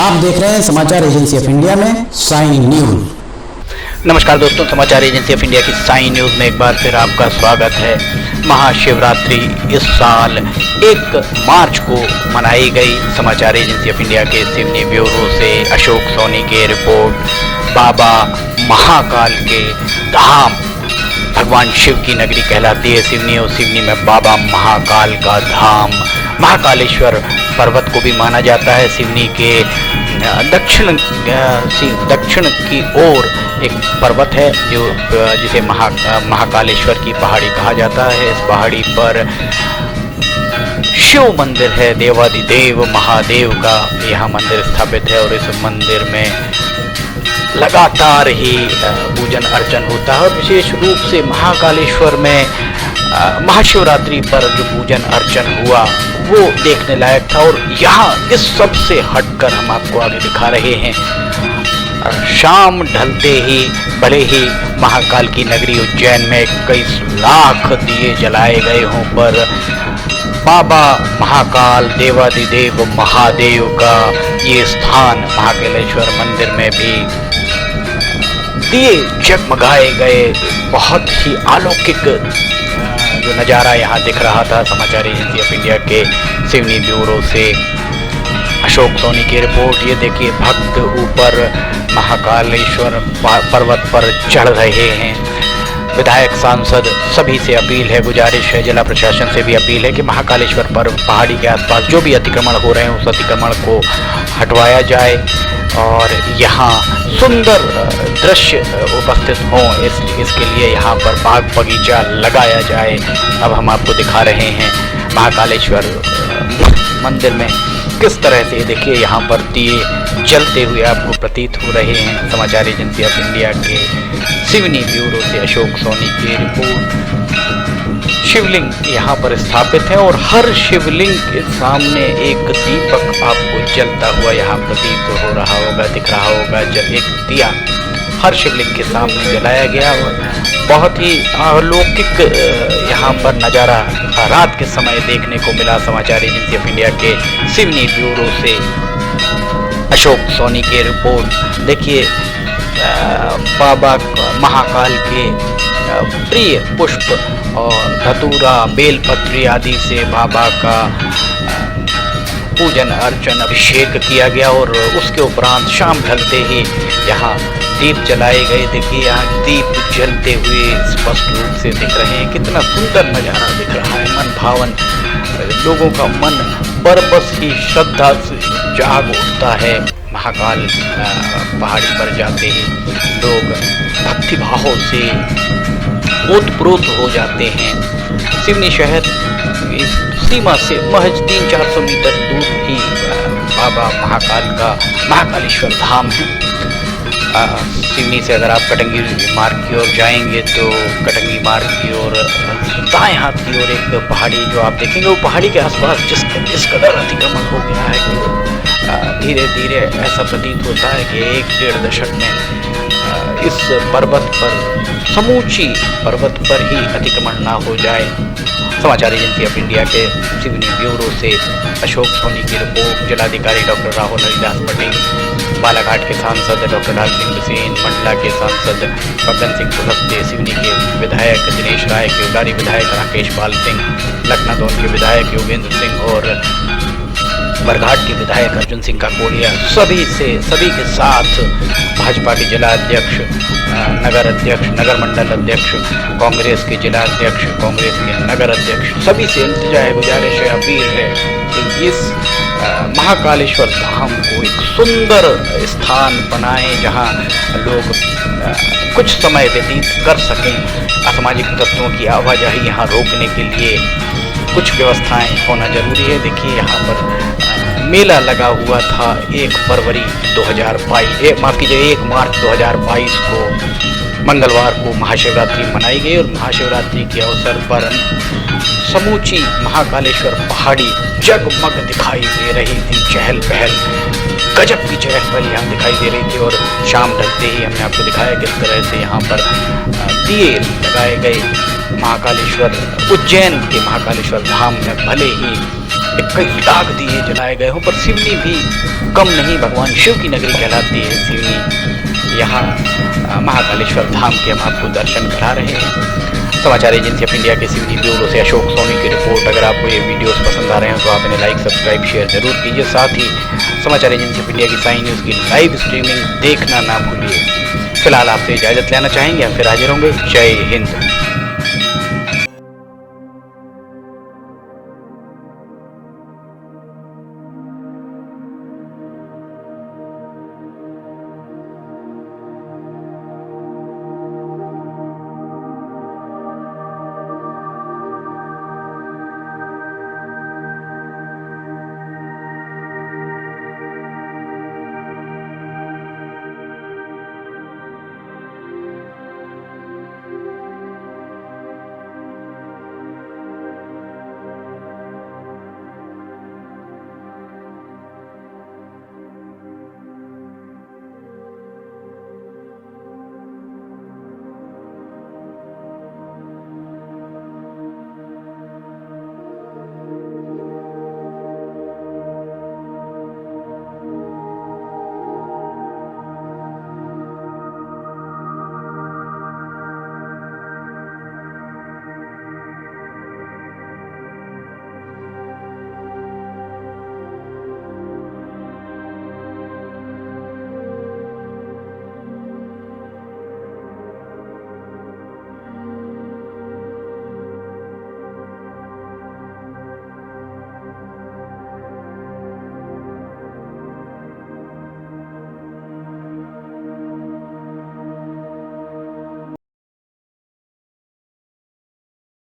आप देख रहे हैं समाचार एजेंसी ऑफ इंडिया में साइन न्यूज। नमस्कार दोस्तों, समाचार एजेंसी ऑफ इंडिया की साइन न्यूज में एक बार फिर आपका स्वागत है। महाशिवरात्रि इस साल 1 मार्च को मनाई गई। समाचार एजेंसी ऑफ इंडिया के सिवनी ब्यूरो से अशोक सोनी की रिपोर्ट। बाबा महाकाल के धाम, भगवान शिव की नगरी कहलाती है सिवनी, और सिवनी में बाबा महाकाल का धाम, महाकालेश्वर पर्वत को भी माना जाता है। सिवनी के दक्षिण की ओर एक पर्वत है जिसे महाकालेश्वर की पहाड़ी कहा जाता है। इस पहाड़ी पर शिव मंदिर है, देवादिदेव महादेव का यहाँ मंदिर स्थापित है, और इस मंदिर में लगातार ही पूजन अर्चन होता है। और विशेष रूप से महाकालेश्वर में महाशिवरात्रि पर जो पूजन अर्चन हुआ वो देखने लायक था। और यहाँ इस सब से हटकर हम आपको आगे दिखा रहे हैं, शाम ढलते ही भले ही महाकाल की नगरी उज्जैन में कई लाख दिए जलाए गए हों, पर बाबा महाकाल देवादिदेव महादेव का ये स्थान महाकालेश्वर मंदिर में भी दिए जगमगाए गए। बहुत ही अलौकिक जो नज़ारा यहाँ दिख रहा था। समाचार एजेंसी ऑफ इंडिया के सिवनी ब्यूरो से अशोक सोनी की रिपोर्ट। ये देखिए, भक्त ऊपर महाकालेश्वर पर्वत पर चढ़ रहे हैं। विधायक सांसद सभी से अपील है, गुजारिश है, जिला प्रशासन से भी अपील है कि महाकालेश्वर पर पहाड़ी के आसपास जो भी अतिक्रमण हो रहे हैं उस अतिक्रमण को हटवाया जाए और यहाँ सुंदर दृश्य उपस्थित हों। इसके लिए यहाँ पर बाग बगीचा लगाया जाए। अब हम आपको दिखा रहे हैं महाकालेश्वर मंदिर में किस तरह से, देखिए यहाँ पर दिए जलते हुए आपको प्रतीत हो रहे हैं। समाचार एजेंसी ऑफ इंडिया के सिवनी ब्यूरो से अशोक सोनी की रिपोर्ट। शिवलिंग यहाँ पर स्थापित है और हर शिवलिंग के सामने एक दीपक आपको जलता हुआ यहाँ प्रतीत हो रहा होगा, दिख रहा होगा। जब एक दिया हर शिवलिंग के सामने जलाया गया और बहुत ही अलौकिक यहाँ पर नज़ारा रात के समय देखने को मिला। समाचार एजेंसी ऑफ इंडिया के सिवनी ब्यूरो से अशोक सोनी की रिपोर्ट। देखिए, बाबा महाकाल के प्रिय पुष्प और धतूरा, बेलपत्री आदि से बाबा का पूजन अर्चन अभिषेक किया गया और उसके उपरांत शाम ढलते ही यहाँ दीप जलाए गए। देखिए, यहाँ दीप जलते हुए स्पष्ट रूप से दिख रहे हैं। कितना सुंदर नज़ारा दिख रहा है, मन भावन। लोगों का मन बरबस ही श्रद्धा से जाग उठता है। महाकाल पहाड़ी पर जाते ही लोग भक्तिभावों से ओतप्रोत हो जाते हैं। सिवनी शहर इस सीमा से महज 300-400 मीटर दूर ही बाबा महाकाल का महाकालेश्वर धाम है। सिवनी से अगर आप कटंगी मार्ग की ओर जाएंगे तो कटंगी मार्ग की ओर दाएं हाथ की ओर एक पहाड़ी जो आप देखेंगे, वो पहाड़ी के आसपास जिस कदर अतिक्रमण हो गया है कि धीरे धीरे ऐसा प्रतीत होता है कि 1-1.5 दशक में इस पर्वत पर, समूची पर्वत पर ही अतिक्रमण ना हो जाए। समाचार एजेंसी ऑफ इंडिया के सिवनी ब्यूरो से अशोक सोनी की रिपोर्ट। जिलाधिकारी डॉक्टर राहुल हरिदास पटेल, बालाघाट के सांसद डॉक्टर ढाल सिंह बिसेन, मंडला के सांसद फग्गन सिंह कुलस्ते, सिवनी के विधायक दिनेश राय, केवलारी विधायक राकेश पाल सिंह, लखनादौन के विधायक योगेंद्र सिंह और बरघाट के विधायक अर्जुन सिंह काकोड़िया, सभी के साथ भाजपा के जिला अध्यक्ष, नगर अध्यक्ष, नगर मंडल अध्यक्ष, कांग्रेस के जिला अध्यक्ष, कांग्रेस के नगर अध्यक्ष, सभी से इल्तिजा है, गुजारिश है, अपील है कि इस महाकालेश्वर धाम को एक सुंदर स्थान बनाएं जहां लोग कुछ समय व्यतीत कर सकें। असामाजिक तत्वों की आवाजाही यहाँ रोकने के लिए कुछ व्यवस्थाएं होना जरूरी है। देखिए, यहाँ पर मेला लगा हुआ था 1 मार्च 2022 को, मंगलवार को महाशिवरात्रि मनाई गई और महाशिवरात्रि के अवसर पर समूची महाकालेश्वर पहाड़ी जगमग दिखाई दे रही थी। चहल पहल, गजब की चहल पहल यहाँ दिखाई दे रही थी और शाम ढलते ही हमने आपको दिखाया किस तरह से यहाँ पर दिए लगाए गए। महाकालेश्वर, उज्जैन के महाकालेश्वर धाम में भले ही कई लाख दिए जलाए गए हों, पर सिवनी भी कम नहीं भगवान शिव की नगरी कहलाती है सिवनी। यहाँ महाकालेश्वर धाम के हम आपको दर्शन करा रहे हैं। समाचार एजेंसी ऑफ इंडिया के सिवनी ब्यूरो से अशोक सोनी की रिपोर्ट। अगर आपको ये वीडियोस पसंद आ रहे हैं तो आप इन्हें लाइक, सब्सक्राइब, शेयर जरूर कीजिए। साथ ही समाचार एजेंसी ऑफ इंडिया की साइन न्यूज़ की लाइव स्ट्रीमिंग देखना ना भूलिए। फिलहाल आपसे इजाज़त लेना चाहेंगे, हम फिर हाजिर होंगे। जय हिंद।